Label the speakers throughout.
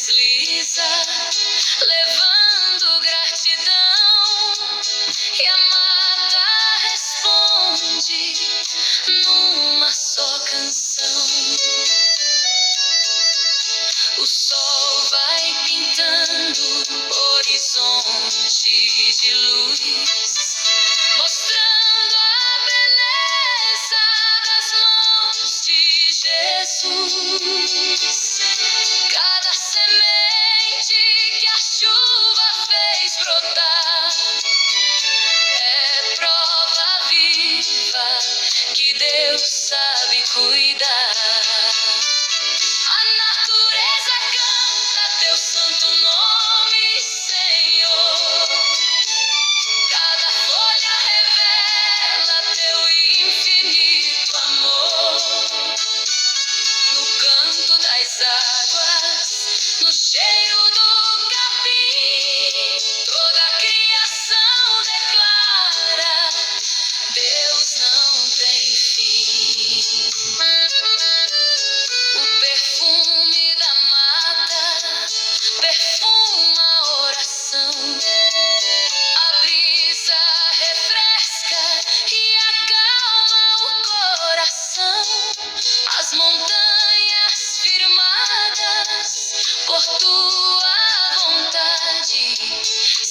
Speaker 1: desliza, levando gratidão, e a mata responde numa só canção. O sol vai pintando horizonte de luz, mostrando a beleza das mãos de Jesus. Cada semente que a chuva fez brotar é prova viva que Deus sabe cuidar. A natureza canta teu santo nome, Senhor. Cada folha revela teu infinito amor. No canto das águas, no cheiro do capim, toda a criação declara: Deus não tem fim. O perfume da mata perfuma a oração. A brisa refresca e acalma o coração. As montanhas firmadas por tua vontade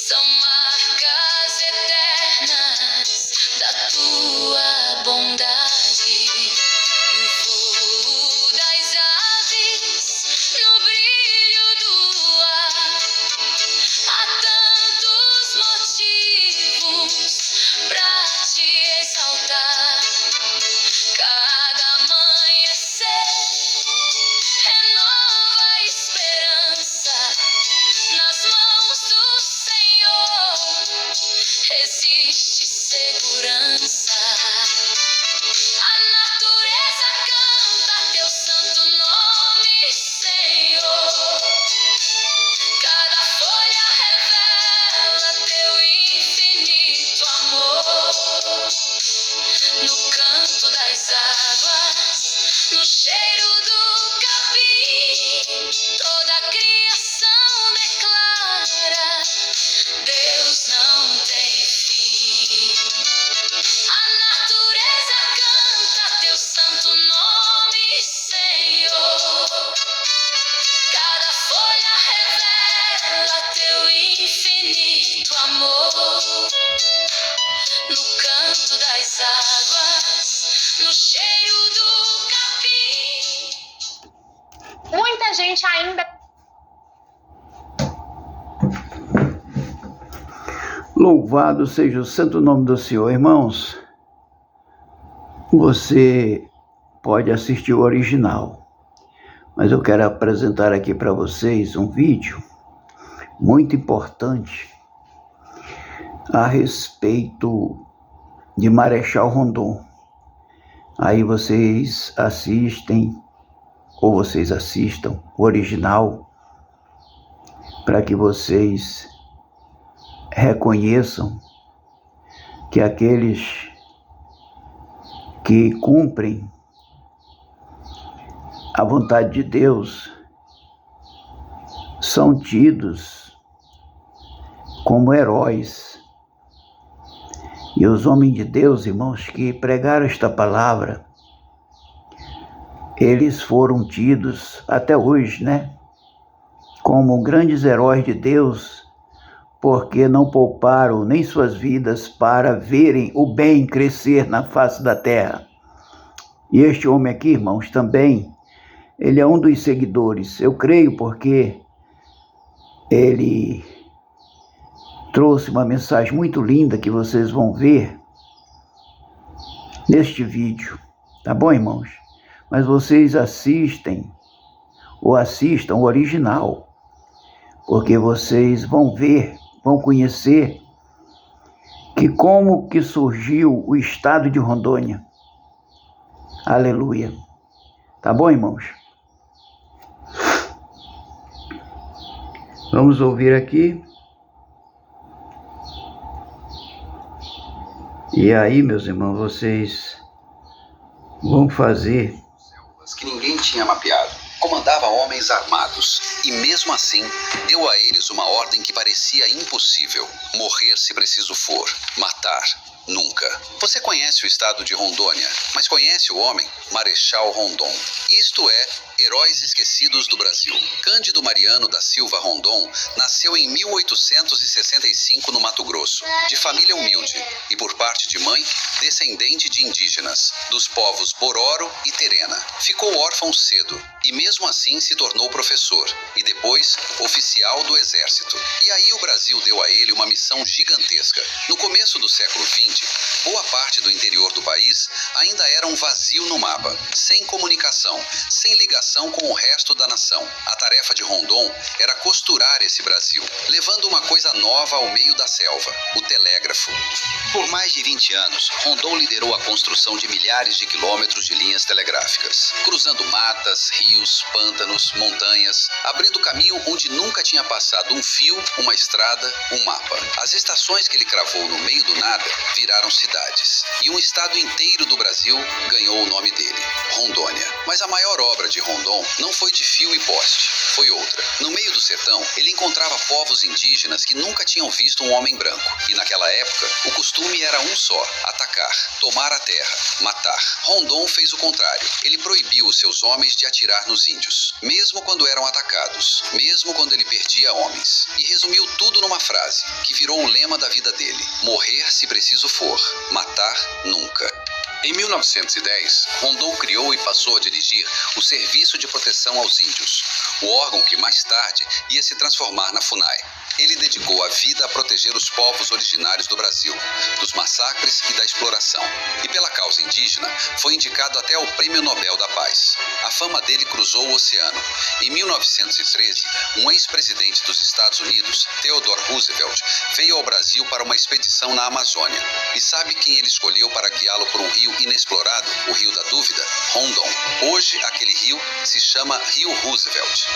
Speaker 1: são marcas eternas da tua bondade. No voo das aves, no brilho do ar, há tantos motivos pra te exaltar. Cada amanhecer renova a esperança. Nas mãos do Senhor existe segurança. A natureza canta teu santo nome, Senhor. Cada folha revela teu infinito amor. No canto das águas, no cheiro do capim, toda a criação declara: Deus não tem fim. A natureza canta teu santo nome, Senhor. Cada folha revela teu infinito amor. No canto das águas, no cheiro do capim.
Speaker 2: Muita gente ainda...
Speaker 3: Louvado seja o santo nome do Senhor. Irmãos, você pode assistir o original, mas eu quero apresentar aqui para vocês um vídeo muito importante a respeito de Marechal Rondon. Aí vocês assistem, ou vocês assistam o original, para que vocês reconheçam que aqueles que cumprem a vontade de Deus são tidos como heróis. E os homens de Deus, irmãos, que pregaram esta palavra, eles foram tidos até hoje, como grandes heróis de Deus, porque não pouparam nem suas vidas para verem o bem crescer na face da terra. E este homem aqui, irmãos, também, ele é um dos seguidores. Eu creio porque ele trouxe uma mensagem muito linda que vocês vão ver neste vídeo. Tá bom, irmãos? Mas vocês assistem ou assistam o original, porque vocês vão ver, vão conhecer que como que surgiu o estado de Rondônia. Aleluia. Tá bom, irmãos? Vamos ouvir aqui. E aí, meus irmãos, vocês vão fazer
Speaker 4: que ninguém tinha mapeado.
Speaker 2: comandava homens armados e, mesmo assim, deu a eles uma ordem que parecia impossível: morrer se preciso for, matar nunca. Você conhece o estado de Rondônia, mas conhece o homem? Marechal Rondon. Isto é, Heróis Esquecidos do Brasil. Cândido Mariano da Silva Rondon nasceu em 1865 no Mato Grosso, de família humilde e, por parte de mãe, descendente de indígenas, dos povos Bororo e Terena. Ficou órfão cedo e, mesmo assim, se tornou professor e, depois, oficial do Exército. E aí o Brasil deu a ele uma missão gigantesca. No começo do século XX, boa parte do interior do país ainda era um vazio no mapa, sem comunicação, sem ligação com o resto da nação. A tarefa de Rondon era costurar esse Brasil, levando uma coisa nova ao meio da selva: o telégrafo. Por mais de 20 anos, Rondon liderou a construção de milhares de quilômetros de linhas telegráficas, cruzando matas, rios, pântanos, montanhas, abrindo caminho onde nunca tinha passado um fio, uma estrada, um mapa. As estações que ele cravou no meio do nada viraram cidades, e um estado inteiro do Brasil ganhou o nome dele: Rondônia. Mas a maior obra de Rondon não foi de fio e poste, foi outra. No meio do sertão, ele encontrava povos indígenas que nunca tinham visto um homem branco. E naquela época, o costume era um só: atacar, tomar a terra, matar. Rondon fez o contrário. Ele proibiu os seus homens de atirar nos índios, mesmo quando eram atacados, mesmo quando ele perdia homens. E resumiu tudo numa frase, que virou o lema da vida dele: morrer se preciso for, matar nunca. Em 1910, Rondon criou e passou a dirigir o Serviço de Proteção aos Índios, o órgão que mais tarde ia se transformar na FUNAI. Ele dedicou a vida a proteger os povos originários do Brasil, dos massacres e da exploração. E pela causa indígena, foi indicado até ao Prêmio Nobel da Paz. A fama dele cruzou o oceano. Em 1913, um ex-presidente dos Estados Unidos, Theodore Roosevelt, veio ao Brasil para uma expedição na Amazônia. E sabe quem ele escolheu para guiá-lo por um rio inexplorado, o Rio da Dúvida? Rondon. Hoje, aquele rio se chama Rio Roosevelt.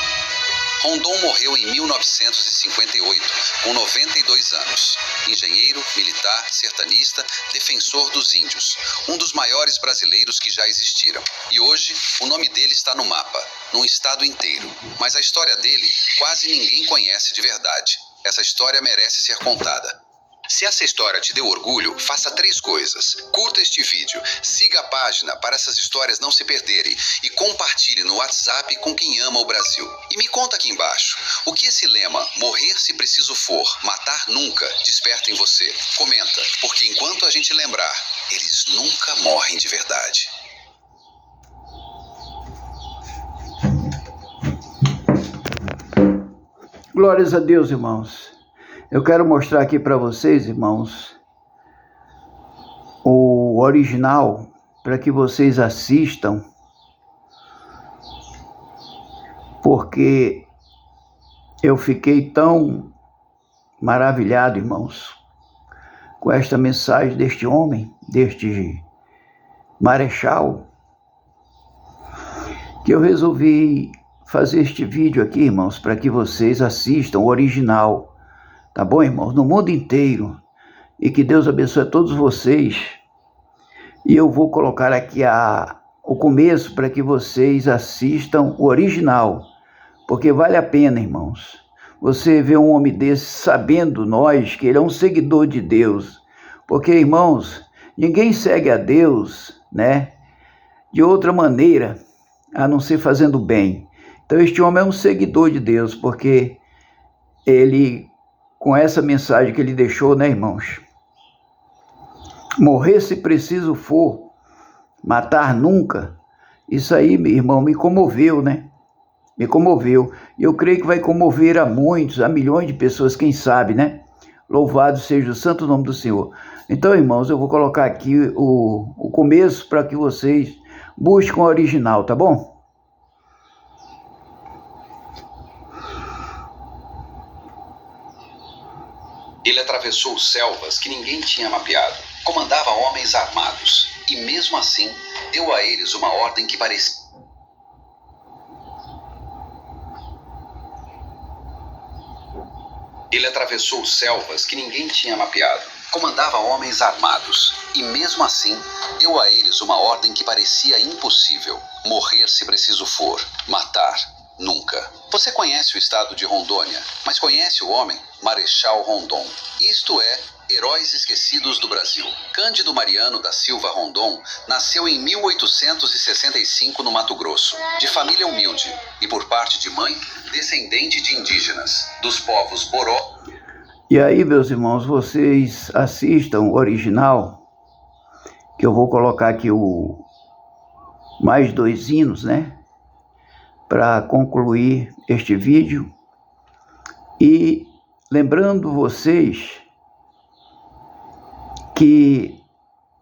Speaker 2: Rondon morreu em 1958, com 92 anos. Engenheiro, militar, sertanista, defensor dos índios. Um dos maiores brasileiros que já existiram. E hoje, o nome dele está no mapa, num estado inteiro. Mas a história dele quase ninguém conhece de verdade. Essa história merece ser contada. Se essa história te deu orgulho, faça 3 coisas. Curta este vídeo, siga a página para essas histórias não se perderem e compartilhe no WhatsApp com quem ama o Brasil. E me conta aqui embaixo, o que esse lema, morrer se preciso for, matar nunca, desperta em você. Comenta, porque enquanto a gente lembrar, eles nunca morrem de verdade.
Speaker 3: Glórias a Deus, irmãos. Eu quero mostrar aqui para vocês, irmãos, o original, para que vocês assistam, porque eu fiquei tão maravilhado, irmãos, com esta mensagem deste homem, deste marechal, que eu resolvi fazer este vídeo aqui, irmãos, para que vocês assistam o original. Tá bom, irmãos? No mundo inteiro. E que Deus abençoe a todos vocês. E eu vou colocar aqui o começo para que vocês assistam o original. Porque vale a pena, irmãos. Você vê um homem desse sabendo nós que ele é um seguidor de Deus. Porque, irmãos, ninguém segue a Deus, né, de outra maneira, a não ser fazendo bem. Então este homem é um seguidor de Deus, porque ele, com essa mensagem que ele deixou, né, irmãos? Morrer se preciso for, matar nunca. Isso aí, meu irmão, me comoveu, né? Me comoveu. E eu creio que vai comover a muitos, a milhões de pessoas, quem sabe, né? Louvado seja o santo nome do Senhor. Então, irmãos, eu vou colocar aqui o começo para que vocês busquem o original, tá bom?
Speaker 2: Ele atravessou selvas que ninguém tinha mapeado, comandava homens armados e, mesmo assim, deu a eles uma ordem que parecia... Ele atravessou selvas que ninguém tinha mapeado, Comandava homens armados e, mesmo assim, deu a eles uma ordem que parecia impossível: morrer se preciso for, matar nunca. Você conhece o estado de Rondônia, mas conhece o homem? Marechal Rondon. Isto é, Heróis Esquecidos do Brasil. Cândido Mariano da Silva Rondon nasceu em 1865 no Mato Grosso, de família humilde e, por parte de mãe, descendente de indígenas, dos povos Boró.
Speaker 3: E aí, meus irmãos, vocês assistam o original, que eu vou colocar aqui mais 2 hinos, né? Para concluir este vídeo. E lembrando vocês que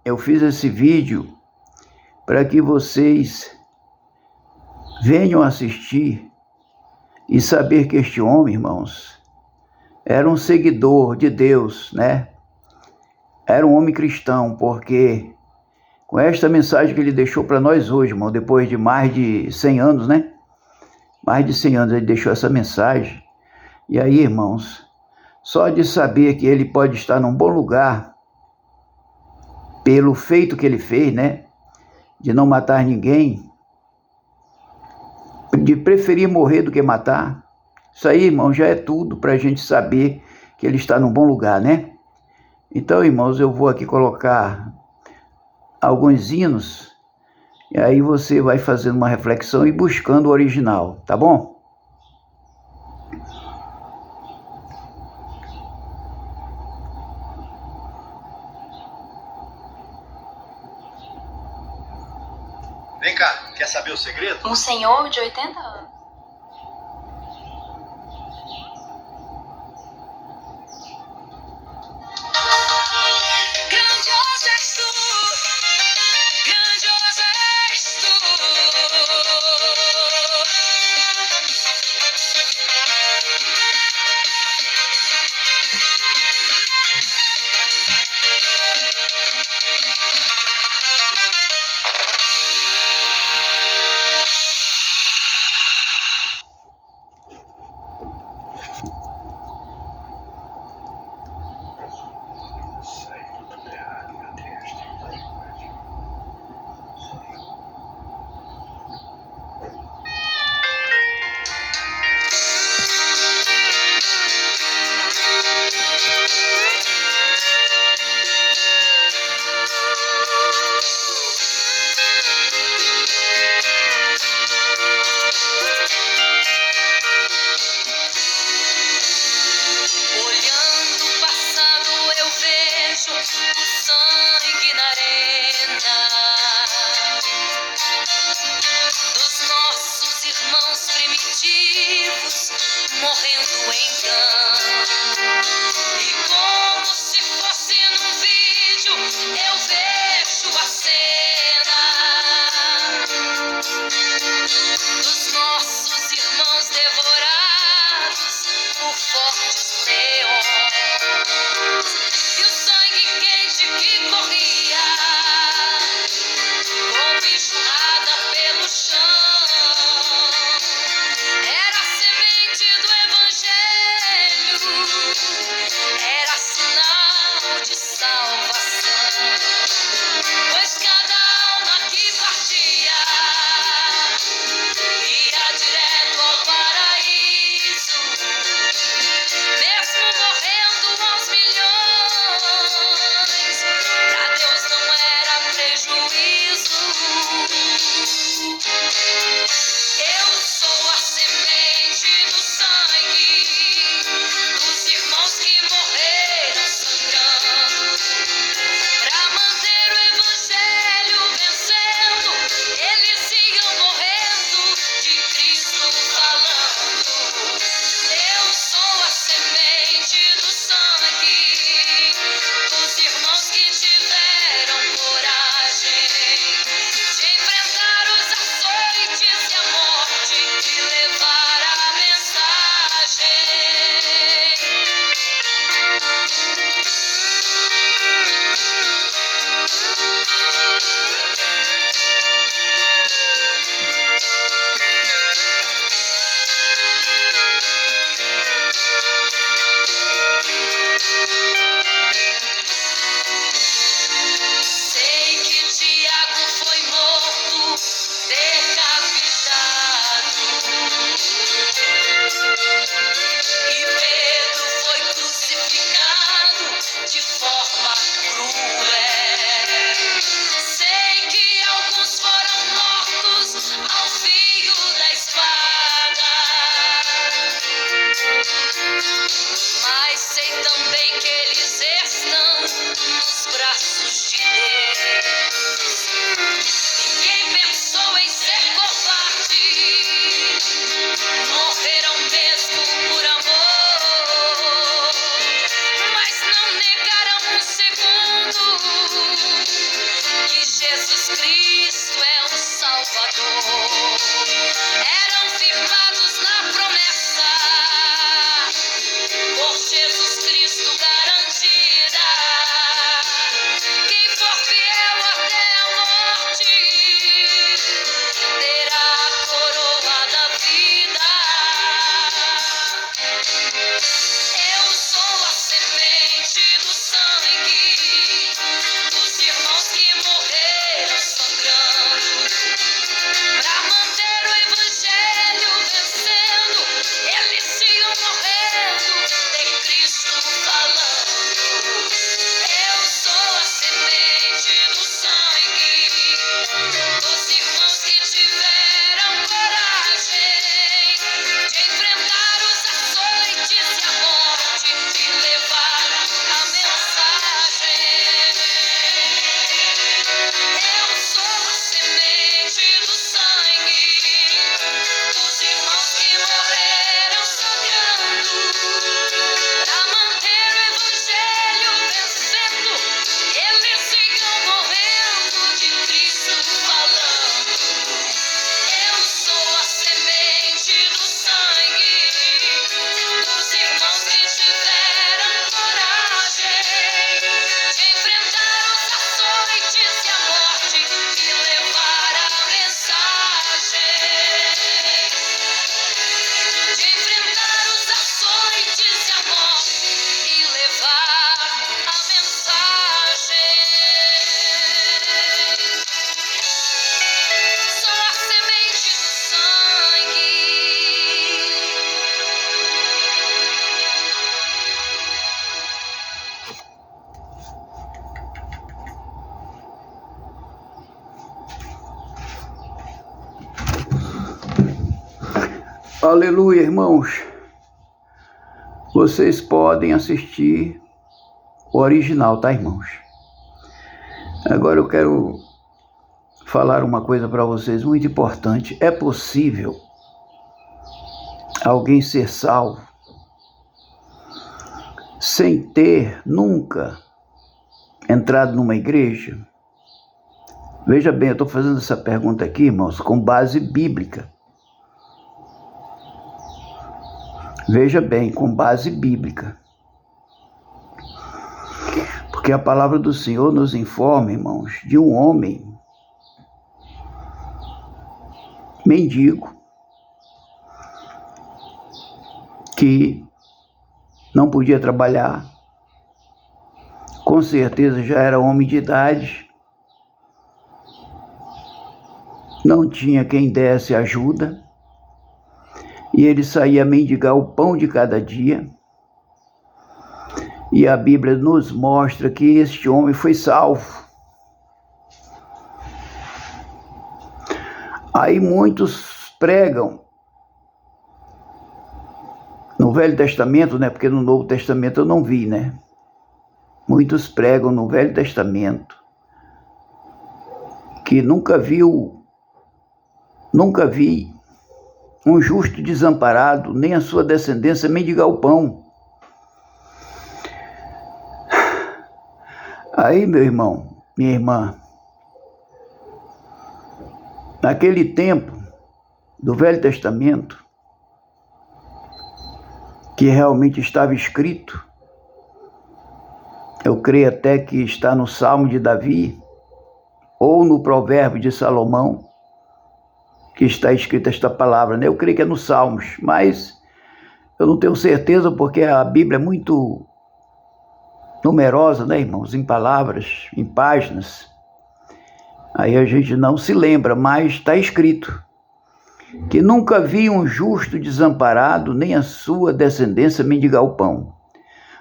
Speaker 3: eu fiz esse vídeo para que vocês venham assistir e saber que este homem, irmãos, era um seguidor de Deus, né? Era um homem cristão, porque com esta mensagem que ele deixou para nós hoje, irmão, depois de mais de 100 anos, né? Mais de 100 anos ele deixou essa mensagem. E aí, irmãos, só de saber que ele pode estar num bom lugar, pelo feito que ele fez, né? De não matar ninguém, de preferir morrer do que matar. Isso aí, irmão, já é tudo para a gente saber que ele está num bom lugar, né? Então, irmãos, eu vou aqui colocar alguns hinos, e aí você vai fazendo uma reflexão e buscando o original, tá bom?
Speaker 4: Vem cá, quer saber o segredo?
Speaker 1: Um senhor de 80 anos. Grandioso és tu, grandioso és tu. Olhando o passado eu vejo o sangue na arena dos nossos irmãos primitivos morrendo em campo. E como se fosse num vídeo eu vejo a cena dos nossos irmãos devorados por fortes leões. E o sangue quente que corria como enxurrada pelo chão era a semente do evangelho Mas sei também que eles estão nos braços de Deus. Ninguém pensou em ser covarde, morreram mesmo por amor, mas não negaram um segundo que Jesus Cristo é o Salvador. Eram firmados na promessa, por Jesus Cristo garantida. Quem for fiel até a morte terá a coroa da vida. Eu sou a semente do sangue dos irmãos que morreram sangrando pra manter o evangelho vencendo. Eles tinham morrendo, tem Cristo falando. Eu sou a semente do sangue dos irmãos que tiveram coragem de enfrentar os açoites e a morte e levar a mensagem. Eu sou a semente do sangue dos irmãos que morreram sangrando pra manter o evangelho vencendo. Eles sigam morrendo, de Cristo falando. Eu sou a semente do sangue dos irmãos que tiveram coragem de enfrentar os açoites e a morte e levar a mensagem. De enfrentar os açoites e a morte e levar a mensagem. Sou a semente do sangue.
Speaker 3: Aleluia, irmãos. Vocês podem assistir o original, tá, irmãos? Agora eu quero falar uma coisa para vocês muito importante. É possível alguém ser salvo sem ter nunca entrado numa igreja? Veja bem, eu estou fazendo essa pergunta aqui, irmãos, com base bíblica. Veja bem, com base bíblica. Porque a palavra do Senhor nos informa, irmãos, de um homem mendigo que não podia trabalhar, com certeza já era homem de idade, não tinha quem desse ajuda, e ele saía a mendigar o pão de cada dia. E a Bíblia nos mostra que este homem foi salvo. Aí muitos pregam no Velho Testamento, né? Porque no Novo Testamento eu não vi, né? Muitos pregam no Velho Testamento que nunca vi um justo desamparado, nem a sua descendência mendigar o pão. Aí, meu irmão, minha irmã, naquele tempo do Velho Testamento, que realmente estava escrito, eu creio até que está no Salmo de Davi, ou no Provérbio de Salomão, que está escrita esta palavra, né? Eu creio que é nos Salmos, mas eu não tenho certeza porque a Bíblia é muito numerosa, né, irmãos? Em palavras, em páginas. Aí a gente não se lembra, mas está escrito que nunca vi um justo desamparado, nem a sua descendência mendigar o pão.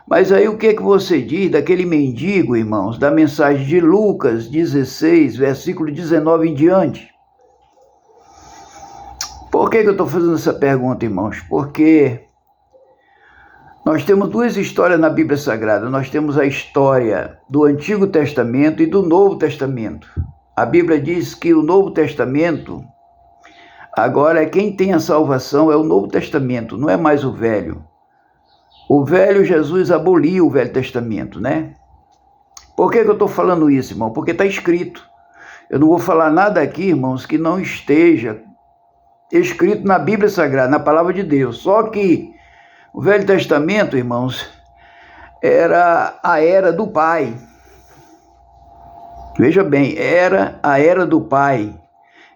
Speaker 3: Mas aí o que você diz daquele mendigo, irmãos, da mensagem de Lucas 16, versículo 19 em diante? Por que eu estou fazendo essa pergunta, irmãos? Porque Nós temos duas histórias na Bíblia Sagrada. Nós temos a história do Antigo Testamento e do Novo Testamento. A Bíblia diz que o Novo Testamento, agora quem tem a salvação é o Novo Testamento, não é mais o Velho. O Velho, Jesus aboliu o Velho Testamento, né? Por que eu estou falando isso, irmão? Porque está escrito. Eu não vou falar nada aqui, irmãos, que não esteja escrito na Bíblia Sagrada, na Palavra de Deus. Só que o Velho Testamento, irmãos, era a era do Pai. Veja bem, era a era do Pai.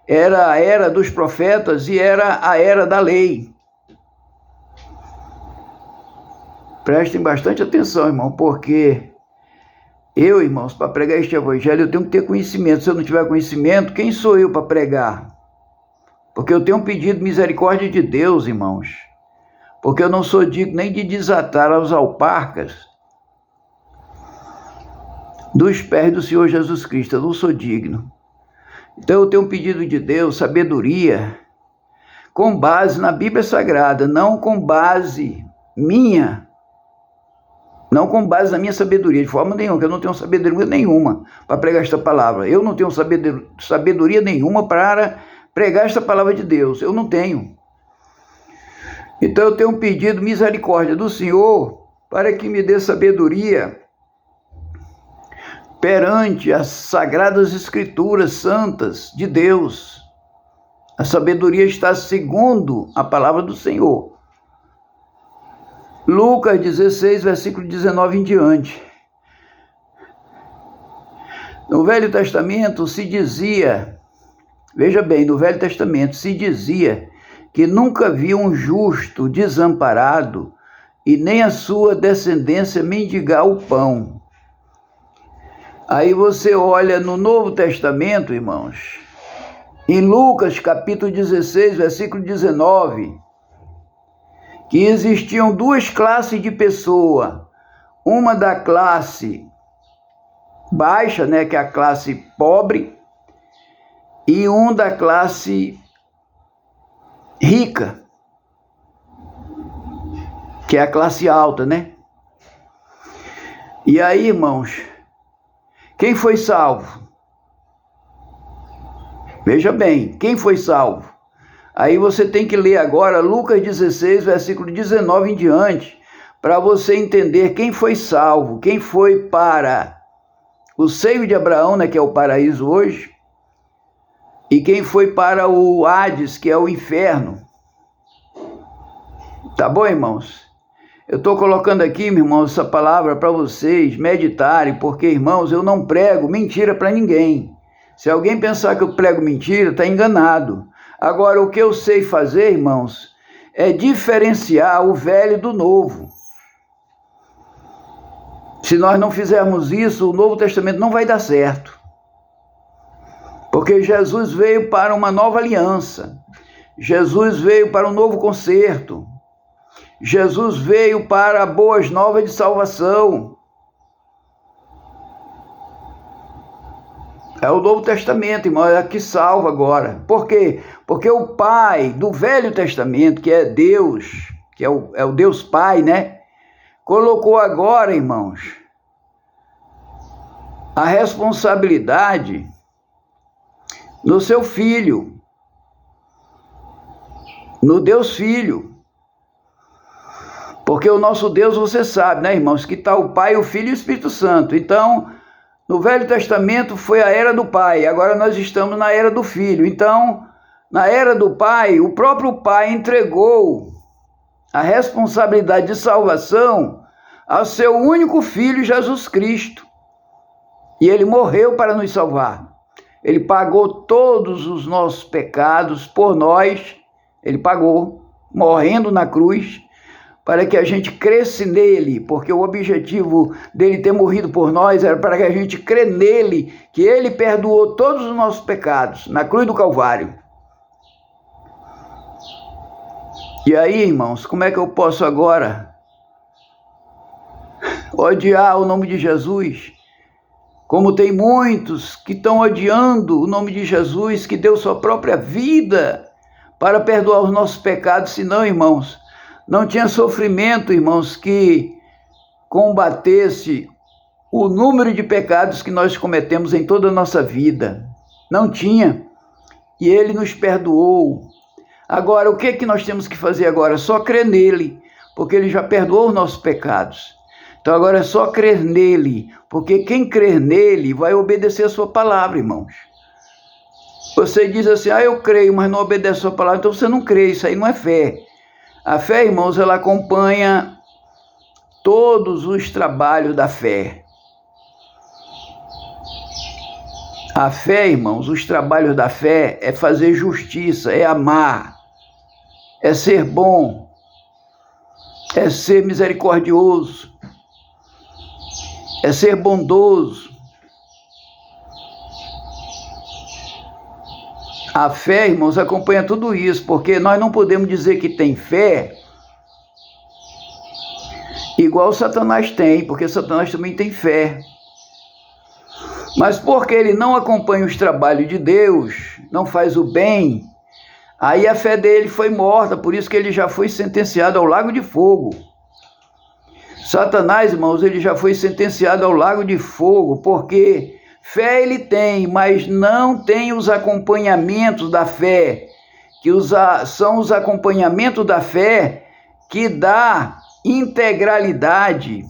Speaker 3: Era a era dos profetas e era a era da lei. Prestem bastante atenção, irmão, porque eu, irmãos, para pregar este evangelho, eu tenho que ter conhecimento. Se eu não tiver conhecimento, quem sou eu para pregar? Porque eu tenho pedido misericórdia de Deus, irmãos. Porque eu não sou digno nem de desatar as alparcas dos pés do Senhor Jesus Cristo. Eu não sou digno. Então eu tenho pedido de Deus sabedoria com base na Bíblia Sagrada, não com base minha. Não com base na minha sabedoria, de forma nenhuma, que eu não tenho sabedoria nenhuma para pregar esta palavra. Eu não tenho sabedoria nenhuma para pregar esta palavra de Deus. Eu não tenho. Então eu tenho pedido misericórdia do Senhor para que me dê sabedoria perante as sagradas escrituras santas de Deus. A sabedoria está segundo a palavra do Senhor. Lucas 16, versículo 19 em diante. No Velho Testamento se dizia, veja bem, no Velho Testamento se dizia que nunca viu um justo desamparado e nem a sua descendência mendigar o pão. Aí você olha no Novo Testamento, irmãos, em Lucas capítulo 16, versículo 19, que existiam duas classes de pessoa, uma da classe baixa, né, que é a classe pobre, e um da classe rica, que é a classe alta, né? E aí, irmãos, quem foi salvo? Veja bem, quem foi salvo? Aí você tem que ler agora Lucas 16, versículo 19 em diante, para você entender quem foi salvo, quem foi para o seio de Abraão, né, que é o paraíso hoje, e quem foi para o Hades, que é o inferno. Tá bom, irmãos? Eu estou colocando aqui, meu irmão, essa palavra para vocês meditarem, porque, irmãos, eu não prego mentira para ninguém. Se alguém pensar que eu prego mentira, está enganado. Agora, o que eu sei fazer, irmãos, é diferenciar o velho do novo. Se nós não fizermos isso, o Novo Testamento não vai dar certo. Porque Jesus veio para uma nova aliança. Jesus veio para um novo concerto. Jesus veio para boas novas de salvação. É o Novo Testamento, irmão, é que salva agora. Por quê? Porque o Pai do Velho Testamento, que é Deus, que é o Deus Pai, né? Colocou agora, irmãos, a responsabilidade no seu Filho, no Deus Filho. Porque o nosso Deus, você sabe, né, irmãos, que está o Pai, o Filho e o Espírito Santo. Então, no Velho Testamento foi a era do Pai, agora nós estamos na era do Filho. Então, na era do Pai, o próprio Pai entregou a responsabilidade de salvação ao seu único Filho, Jesus Cristo. E ele morreu para nos salvar. Ele pagou todos os nossos pecados por nós. Ele pagou, morrendo na cruz, para que a gente cresce nele, porque o objetivo dele ter morrido por nós era para que a gente crê nele, que ele perdoou todos os nossos pecados na cruz do Calvário. E aí, irmãos, como é que eu posso agora odiar o nome de Jesus? Como tem muitos que estão odiando o nome de Jesus, que deu sua própria vida para perdoar os nossos pecados, senão, irmãos, Não tinha sofrimento, irmãos, que combatesse o número de pecados que nós cometemos em toda a nossa vida. Não tinha. E ele nos perdoou. Agora, o que é que nós temos que fazer agora? Só crer nele, porque ele já perdoou os nossos pecados. Então agora é só crer nele, porque quem crer nele vai obedecer a sua palavra, irmãos. Você diz assim, eu creio, mas não obedece a sua palavra, então você não crê, isso aí não é fé. A fé, irmãos, ela acompanha todos os trabalhos da fé. A fé, irmãos, os trabalhos da fé é fazer justiça, é amar, é ser bom, é ser misericordioso, é ser bondoso. A fé, irmãos, acompanha tudo isso, porque nós não podemos dizer que tem fé igual Satanás tem, porque Satanás também tem fé. Mas porque ele não acompanha os trabalhos de Deus, não faz o bem, aí a fé dele foi morta, por isso que ele já foi sentenciado ao lago de fogo. Satanás, irmãos, ele já foi sentenciado ao lago de fogo, porque fé ele tem, mas não tem os acompanhamentos da fé, que são os acompanhamentos da fé que dá integralidade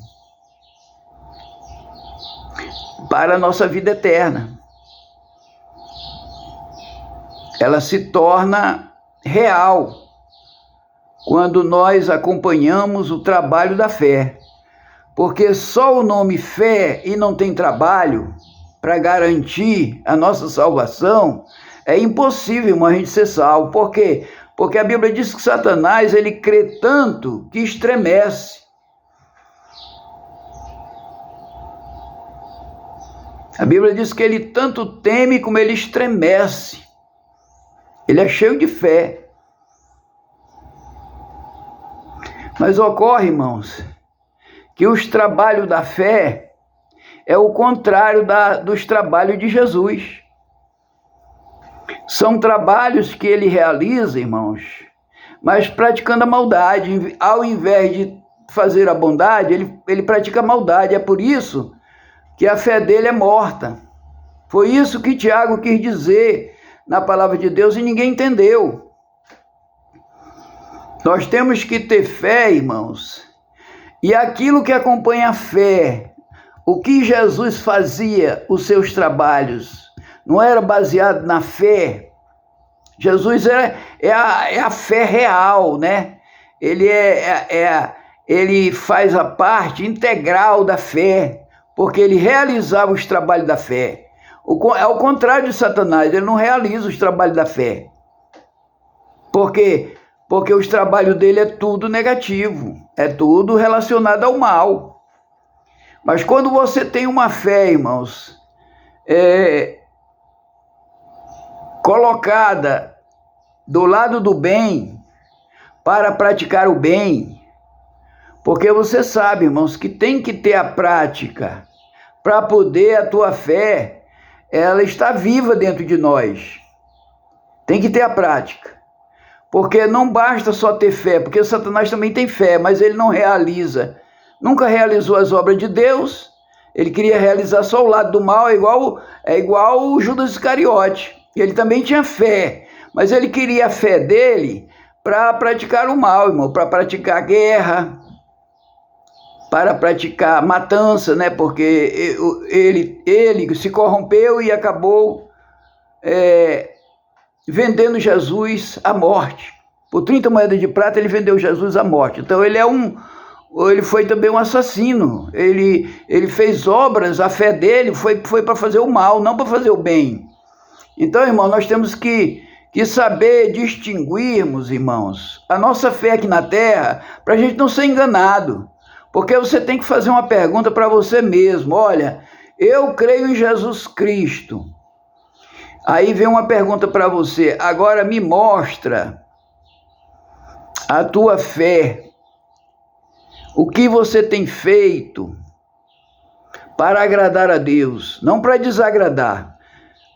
Speaker 3: para a nossa vida eterna. Ela se torna real quando nós acompanhamos o trabalho da fé. Porque só o nome fé e não tem trabalho para garantir a nossa salvação, é impossível, irmão, a gente ser salvo. Por quê? Porque a Bíblia diz que Satanás, ele crê tanto que estremece. A Bíblia diz que ele tanto teme como ele estremece. Ele é cheio de fé. Mas ocorre, irmãos, que os trabalhos da fé é o contrário dos trabalhos de Jesus. São trabalhos que ele realiza, irmãos, mas praticando a maldade. Ao invés de fazer a bondade, ele pratica a maldade. É por isso que a fé dele é morta. Foi isso que Tiago quis dizer na palavra de Deus e ninguém entendeu. Nós temos que ter fé, irmãos, e aquilo que acompanha a fé, o que Jesus fazia, os seus trabalhos, não era baseado na fé. Jesus é a fé real, né? Ele faz a parte integral da fé, porque ele realizava os trabalhos da fé. Ao contrário de Satanás, ele não realiza os trabalhos da fé. Por quê? Porque os trabalhos dele é tudo negativo, é tudo relacionado ao mal. Mas quando você tem uma fé, irmãos, colocada do lado do bem, para praticar o bem, porque você sabe, irmãos, que tem que ter a prática para poder a tua fé, ela está viva dentro de nós. Tem que ter a prática. Porque não basta só ter fé, porque Satanás também tem fé, mas ele não realiza. Nunca realizou as obras de Deus. Ele queria realizar só o lado do mal, é igual o Judas Iscariote. Ele também tinha fé, mas ele queria a fé dele para praticar o mal, irmão, para praticar guerra, para praticar matança, né? Porque ele se corrompeu e acabou vendendo Jesus à morte. Por 30 moedas de prata ele vendeu Jesus à morte. Então ele foi também um assassino. Ele fez obras, a fé dele foi para fazer o mal, não para fazer o bem. Então, irmão, nós temos que saber distinguirmos, irmãos, a nossa fé aqui na terra, para a gente não ser enganado. Porque você tem que fazer uma pergunta para você mesmo. Olha, eu creio em Jesus Cristo. Aí vem uma pergunta para você. Agora me mostra a tua fé. O que você tem feito para agradar a Deus, não para desagradar.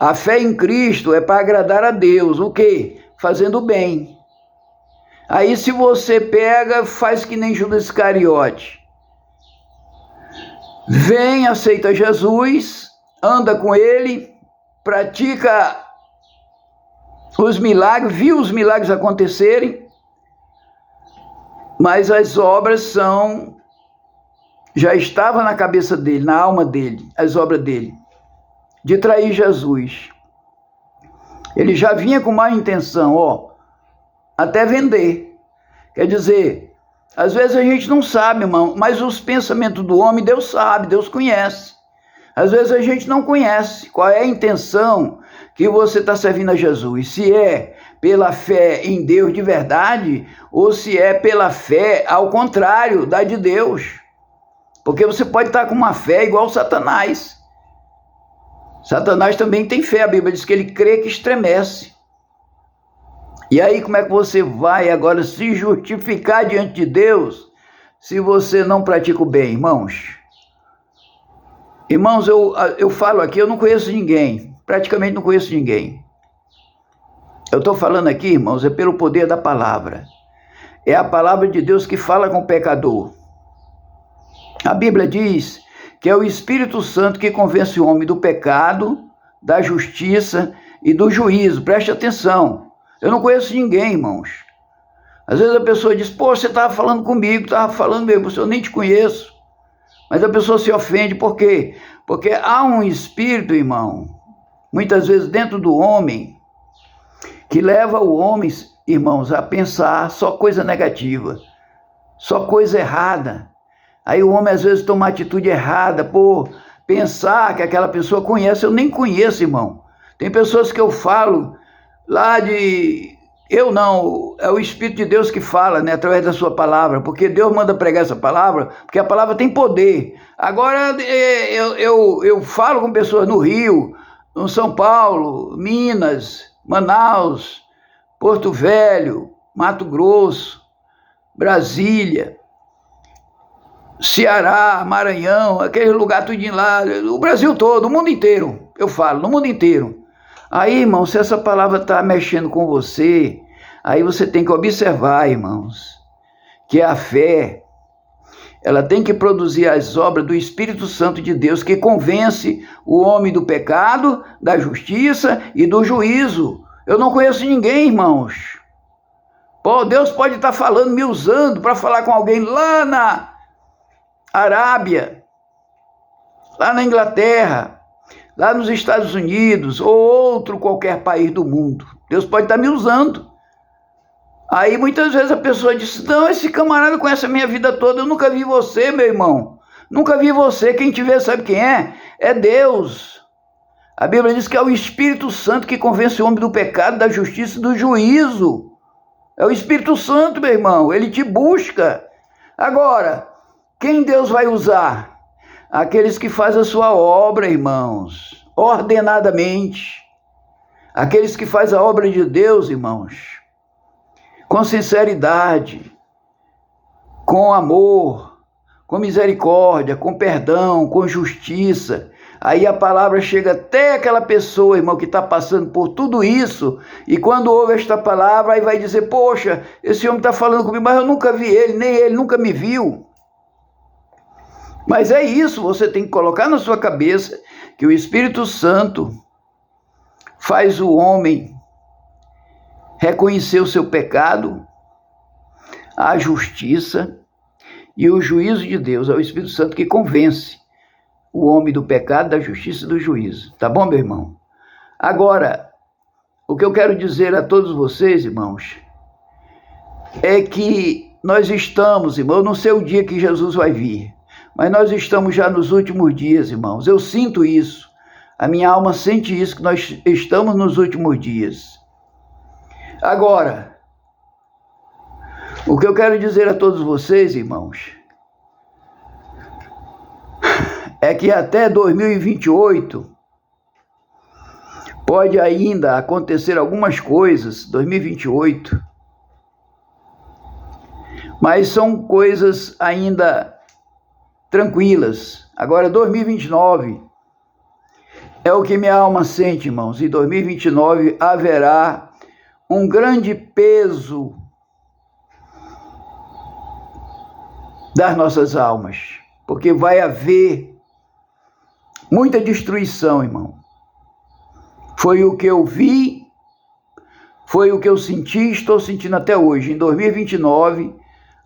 Speaker 3: A fé em Cristo é para agradar a Deus. O quê? Fazendo o bem. Aí se você pega, faz que nem Judas Iscariote. Vem, aceita Jesus, anda com ele, pratica os milagres, viu os milagres acontecerem, mas as obras já estavam na cabeça dele, na alma dele, as obras dele, de trair Jesus. Ele já vinha com má intenção, até vender. Quer dizer, às vezes a gente não sabe, irmão, mas os pensamentos do homem, Deus sabe, Deus conhece. Às vezes a gente não conhece qual é a intenção que você está servindo a Jesus. Se é pela fé em Deus de verdade, ou se é pela fé ao contrário da de Deus. Porque você pode estar com uma fé igual Satanás. Satanás também tem fé, a Bíblia diz que ele crê que estremece. E aí como é que você vai agora se justificar diante de Deus se você não pratica o bem, irmãos? Irmãos, eu falo aqui, eu não conheço ninguém, praticamente não conheço ninguém. Eu estou falando aqui, irmãos, é pelo poder da palavra. É a palavra de Deus que fala com o pecador. A Bíblia diz que é o Espírito Santo que convence o homem do pecado, da justiça e do juízo. Preste atenção. Eu não conheço ninguém, irmãos. Às vezes a pessoa diz, pô, você estava falando comigo, estava falando mesmo, eu nem te conheço. Mas a pessoa se ofende, por quê? Porque há um espírito, irmão, muitas vezes dentro do homem, que leva o homem, irmãos, a pensar só coisa negativa, só coisa errada. Aí o homem às vezes toma uma atitude errada por pensar que aquela pessoa conhece. Eu nem conheço, irmão. Tem pessoas que eu falo lá de... Eu não, é o Espírito de Deus que fala, né, através da sua palavra, porque Deus manda pregar essa palavra, porque a palavra tem poder. Agora eu falo com pessoas no Rio, no São Paulo, Minas, Manaus, Porto Velho, Mato Grosso, Brasília, Ceará, Maranhão, aquele lugar tudinho lá, o Brasil todo, o mundo inteiro, eu falo, no mundo inteiro. Aí, irmão, se essa palavra está mexendo com você, aí você tem que observar, irmãos, que a fé, ela tem que produzir as obras do Espírito Santo de Deus, que convence o homem do pecado, da justiça e do juízo. Eu não conheço ninguém, irmãos. Pô, Deus pode estar falando, me usando para falar com alguém lá na Arábia, lá na Inglaterra, lá nos Estados Unidos, ou outro qualquer país do mundo. Deus pode estar me usando. Aí muitas vezes a pessoa diz, não, esse camarada conhece a minha vida toda, eu nunca vi você, meu irmão. Nunca vi você, quem te vê sabe quem é? É Deus. A Bíblia diz que é o Espírito Santo que convence o homem do pecado, da justiça e do juízo. É o Espírito Santo, meu irmão, ele te busca. Agora, quem Deus vai usar? Aqueles que fazem a sua obra, irmãos, ordenadamente. Aqueles que fazem a obra de Deus, irmãos, com sinceridade, com amor, com misericórdia, com perdão, com justiça. Aí a palavra chega até aquela pessoa, irmão, que está passando por tudo isso, e quando ouve esta palavra, aí vai dizer, poxa, esse homem está falando comigo, mas eu nunca vi ele, nem ele nunca me viu. Mas é isso, você tem que colocar na sua cabeça que o Espírito Santo faz o homem reconhecer o seu pecado, a justiça e o juízo de Deus. É o Espírito Santo que convence o homem do pecado, da justiça e do juízo. Tá bom, meu irmão? Agora, o que eu quero dizer a todos vocês, irmãos, é que nós estamos, irmão, eu não sei o dia que Jesus vai vir, mas nós estamos já nos últimos dias, irmãos. Eu sinto isso. A minha alma sente isso, que nós estamos nos últimos dias. Agora, o que eu quero dizer a todos vocês, irmãos, é que até 2028 pode ainda acontecer algumas coisas, 2028, mas são coisas ainda tranquilas. Agora 2029 é o que minha alma sente, irmãos. Em 2029 haverá um grande peso das nossas almas, porque vai haver muita destruição, irmão. Foi o que eu vi, foi o que eu senti, estou sentindo até hoje. Em 2029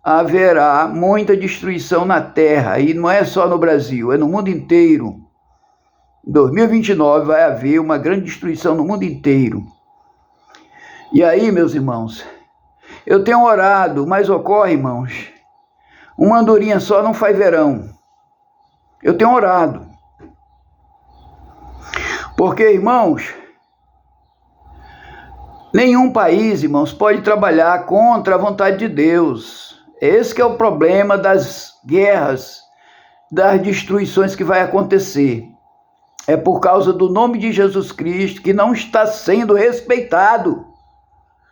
Speaker 3: haverá muita destruição na terra, e não é só no Brasil, é no mundo inteiro. Em 2029 vai haver uma grande destruição no mundo inteiro. E aí, meus irmãos, eu tenho orado, mas ocorre, irmãos, uma andorinha só não faz verão. Eu tenho orado. Porque, irmãos, nenhum país, irmãos, pode trabalhar contra a vontade de Deus. Esse que é o problema das guerras, das destruições que vai acontecer. É por causa do nome de Jesus Cristo que não está sendo respeitado.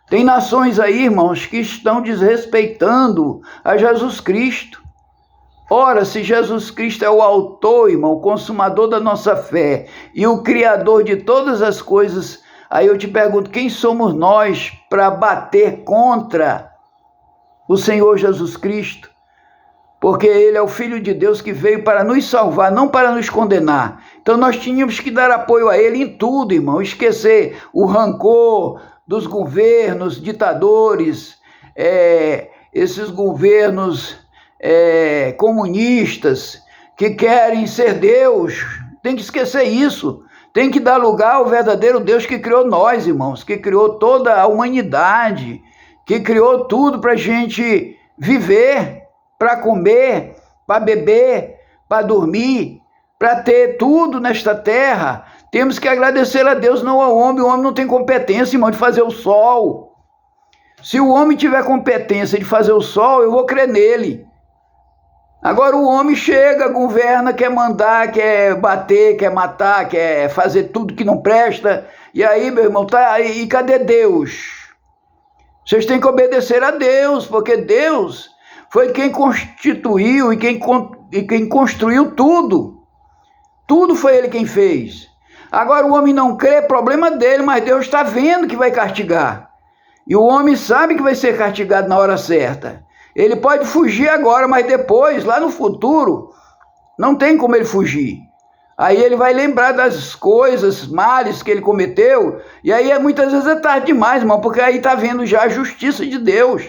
Speaker 3: Tem nações aí, irmãos, que estão desrespeitando a Jesus Cristo. Ora, se Jesus Cristo é o autor, irmão, o consumador da nossa fé e o criador de todas as coisas, aí eu te pergunto, quem somos nós para bater contra o Senhor Jesus Cristo? Porque Ele é o Filho de Deus que veio para nos salvar, não para nos condenar. Então nós tínhamos que dar apoio a Ele em tudo, irmão, esquecer o rancor dos governos, ditadores, esses governos comunistas que querem ser Deus. Tem que esquecer isso. Tem que dar lugar ao verdadeiro Deus que criou nós, irmãos, que criou toda a humanidade, que criou tudo para a gente viver, para comer, para beber, para dormir, para ter tudo nesta terra. Temos que agradecer a Deus, não ao homem. O homem não tem competência, irmão, de fazer o sol. Se o homem tiver competência de fazer o sol, eu vou crer nele. Agora o homem chega, governa, quer mandar, quer bater, quer matar, quer fazer tudo que não presta. E aí, meu irmão, tá aí, e cadê Deus? Vocês têm que obedecer a Deus, porque Deus foi quem constituiu e quem construiu tudo. Tudo foi Ele quem fez. Agora o homem não crê, problema dele, mas Deus está vendo que vai castigar. E o homem sabe que vai ser castigado na hora certa. Ele pode fugir agora, mas depois, lá no futuro, não tem como ele fugir. Aí ele vai lembrar das coisas, males que ele cometeu, e aí muitas vezes é tarde demais, irmão, porque aí está vendo já a justiça de Deus.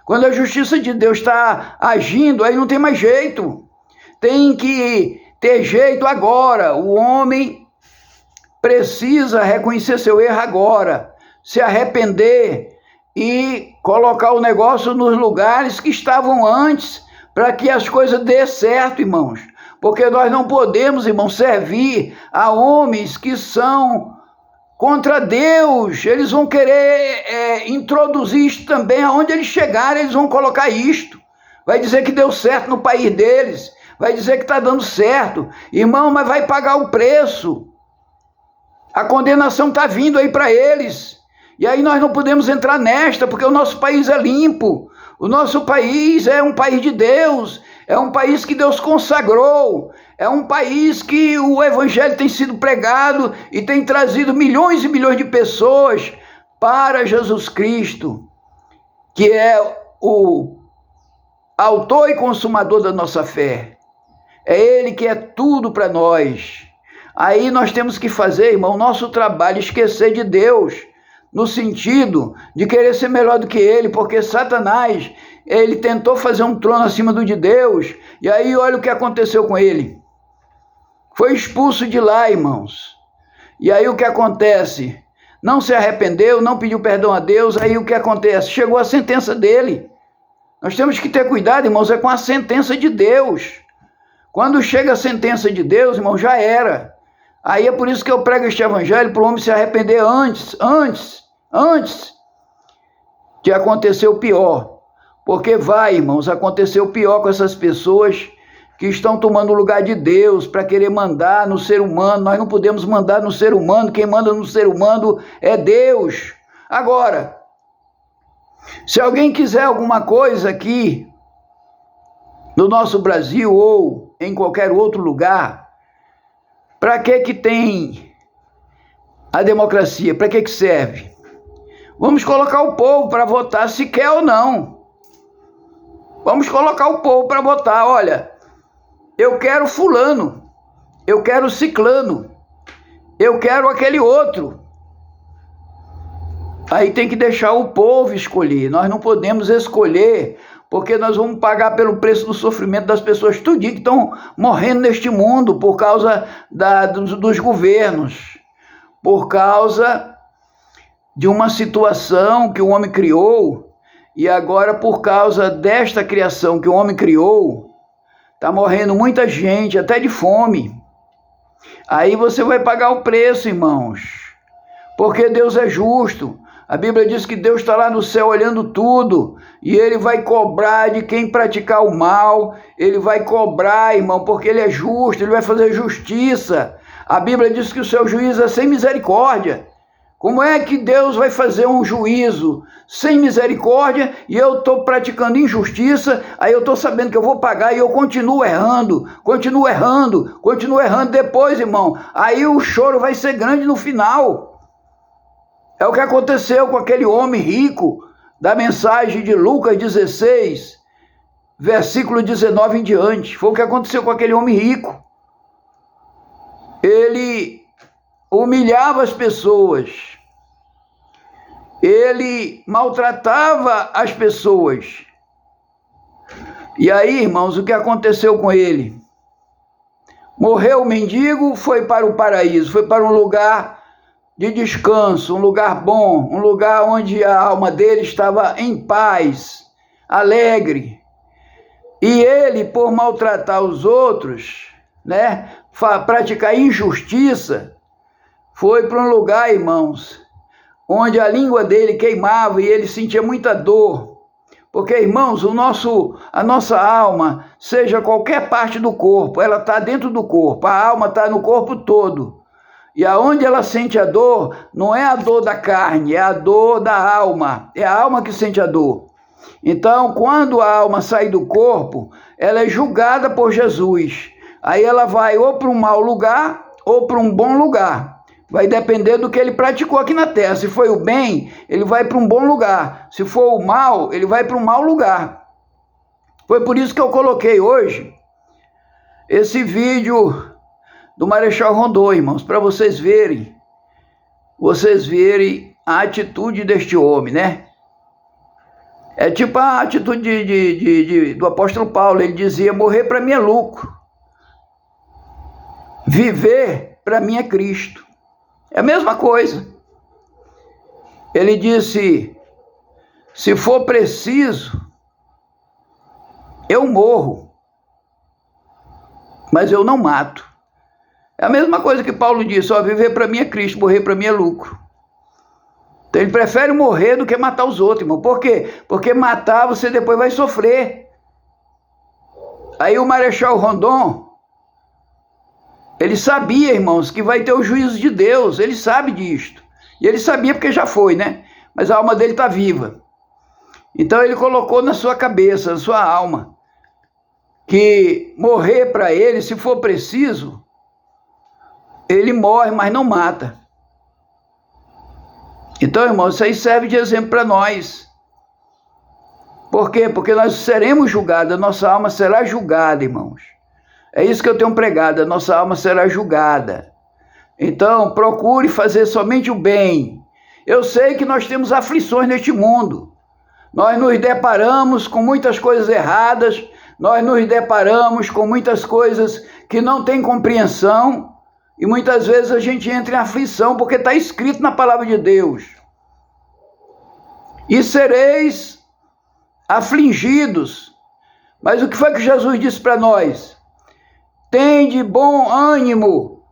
Speaker 3: Quando a justiça de Deus está agindo, aí não tem mais jeito. Tem que ter jeito agora. O homem precisa reconhecer seu erro agora, se arrepender e colocar o negócio nos lugares que estavam antes, para que as coisas dê certo, irmãos. Porque nós não podemos, irmãos, servir a homens que são contra Deus. Eles vão querer introduzir isto também. Aonde eles chegarem, eles vão colocar isto. Vai dizer que deu certo no país deles. Vai dizer que está dando certo. Irmão, mas vai pagar o preço. A condenação está vindo aí para eles. E aí nós não podemos entrar nesta, porque o nosso país é limpo. O nosso país é um país de Deus. É um país que Deus consagrou. É um país que o evangelho tem sido pregado e tem trazido milhões e milhões de pessoas para Jesus Cristo, que é o autor e consumador da nossa fé. É Ele que é tudo para nós. Aí nós temos que fazer, irmão, o nosso trabalho, esquecer de Deus, no sentido de querer ser melhor do que Ele, porque Satanás, ele tentou fazer um trono acima do de Deus, e aí olha o que aconteceu com ele. Foi expulso de lá, irmãos. E aí o que acontece? Não se arrependeu, não pediu perdão a Deus, aí o que acontece? Chegou a sentença dele. Nós temos que ter cuidado, irmãos, é com a sentença de Deus. Quando chega a sentença de Deus, irmão, já era. Aí é por isso que eu prego este evangelho para o homem se arrepender antes de acontecer o pior. Porque vai, irmãos, acontecer o pior com essas pessoas que estão tomando o lugar de Deus para querer mandar no ser humano. Nós não podemos mandar no ser humano, quem manda no ser humano é Deus. Agora, se alguém quiser alguma coisa aqui no nosso Brasil ou em qualquer outro lugar, para que tem a democracia? Para que serve? Vamos colocar o povo para votar se quer ou não. Vamos colocar o povo para votar. Olha, eu quero fulano, eu quero ciclano, eu quero aquele outro. Aí tem que deixar o povo escolher. Nós não podemos escolher, porque nós vamos pagar pelo preço do sofrimento das pessoas tudinho que estão morrendo neste mundo por causa dos governos, por causa de uma situação que o homem criou, e agora por causa desta criação que o homem criou, está morrendo muita gente, até de fome. Aí você vai pagar o preço, irmãos, porque Deus é justo. A Bíblia diz que Deus está lá no céu olhando tudo, e Ele vai cobrar de quem praticar o mal. Ele vai cobrar, irmão, porque Ele é justo, Ele vai fazer justiça. A Bíblia diz que o seu juízo é sem misericórdia. Como é que Deus vai fazer um juízo sem misericórdia e eu estou praticando injustiça, aí eu estou sabendo que eu vou pagar e eu continuo errando, depois, irmão, aí o choro vai ser grande no final. É o que aconteceu com aquele homem rico da mensagem de Lucas 16, versículo 19 em diante. Foi o que aconteceu com aquele homem rico. Ele humilhava as pessoas, ele maltratava as pessoas. E aí, irmãos, o que aconteceu com ele? Morreu o mendigo, foi para o paraíso, foi para um lugar de descanso, um lugar bom, um lugar onde a alma dele estava em paz, alegre. E ele, por maltratar os outros, né, praticar injustiça, foi para um lugar, irmãos, onde a língua dele queimava e ele sentia muita dor. Porque, irmãos, a nossa alma, seja qualquer parte do corpo, ela está dentro do corpo, a alma está no corpo todo. E aonde ela sente a dor, não é a dor da carne, é a dor da alma. É a alma que sente a dor. Então, quando a alma sai do corpo, ela é julgada por Jesus. Aí ela vai ou para um mau lugar ou para um bom lugar. Vai depender do que ele praticou aqui na terra. Se foi o bem, ele vai para um bom lugar. Se for o mal, ele vai para um mau lugar. Foi por isso que eu coloquei hoje esse vídeo do Marechal Rondon, irmãos, para vocês verem a atitude deste homem, né? É tipo a atitude do apóstolo Paulo. Ele dizia: morrer para mim é lucro, viver para mim é Cristo. É a mesma coisa. Ele disse: se for preciso, eu morro, mas eu não mato. É a mesma coisa que Paulo disse: ó, viver para mim é Cristo, morrer para mim é lucro. Então ele prefere morrer do que matar os outros, irmão. Por quê? Porque matar você depois vai sofrer. Aí o Marechal Rondon, ele sabia, irmãos, que vai ter o juízo de Deus. Ele sabe disto. E ele sabia porque já foi, né? Mas a alma dele está viva. Então ele colocou na sua cabeça, na sua alma, que morrer para ele, se for preciso, ele morre, mas não mata. Então, irmãos, isso aí serve de exemplo para nós. Por quê? Porque nós seremos julgados, a nossa alma será julgada, irmãos. É isso que eu tenho pregado, a nossa alma será julgada. Então, procure fazer somente o bem. Eu sei que nós temos aflições neste mundo. Nós nos deparamos com muitas coisas erradas, nós nos deparamos com muitas coisas que não têm compreensão, e muitas vezes a gente entra em aflição, porque está escrito na palavra de Deus: e sereis afligidos. Mas o que foi que Jesus disse para nós? Tende bom ânimo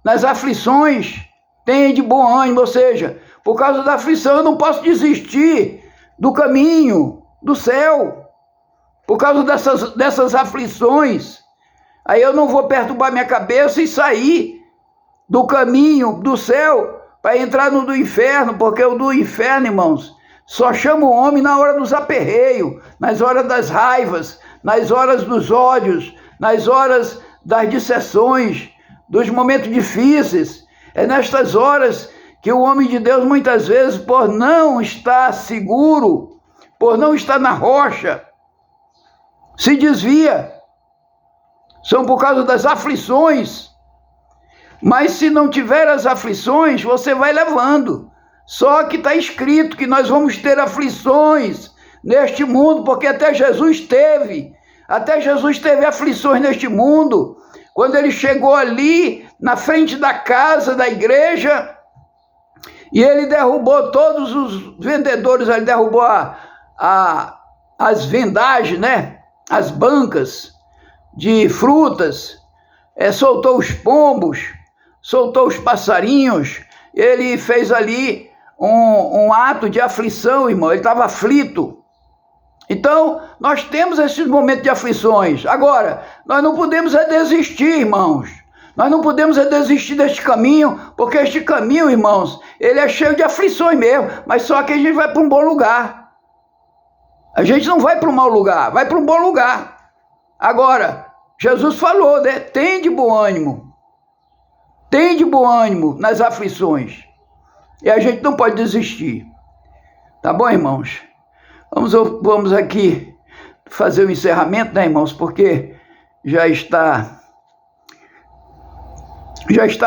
Speaker 3: nas aflições, tende bom ânimo, ou seja, por causa da aflição eu não posso desistir do caminho do céu, por causa dessas aflições. Aí eu não vou perturbar minha cabeça e sair do caminho do céu para entrar no do inferno, porque o do inferno, irmãos, só chama o homem na hora dos aperreios, nas horas das raivas, nas horas dos ódios, nas horas das disseções, dos momentos difíceis. É nestas horas que o homem de Deus, muitas vezes, por não estar seguro, por não estar na rocha, se desvia. São por causa das aflições. Mas se não tiver as aflições, você vai levando. Só que está escrito que nós vamos ter aflições neste mundo, porque até Jesus teve aflições neste mundo. Quando ele chegou ali, na frente da casa da igreja, e ele derrubou todos os vendedores, ele derrubou as vendagens, né? As bancas de frutas, soltou os pombos, soltou os passarinhos, ele fez ali um ato de aflição, irmão, ele estava aflito. Então, nós temos esses momentos de aflições. Agora, nós não podemos desistir, irmãos. Nós não podemos desistir deste caminho, porque este caminho, irmãos, ele é cheio de aflições mesmo, mas só que a gente vai para um bom lugar. A gente não vai para um mau lugar, vai para um bom lugar. Agora, Jesus falou, né? Tem de bom ânimo nas aflições. E a gente não pode desistir. Tá bom, irmãos? Vamos aqui fazer o encerramento, né, irmãos? Porque já está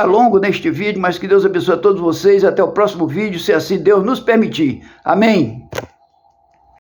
Speaker 3: longo neste vídeo, mas que Deus abençoe a todos vocês. Até o próximo vídeo, se assim Deus nos permitir. Amém.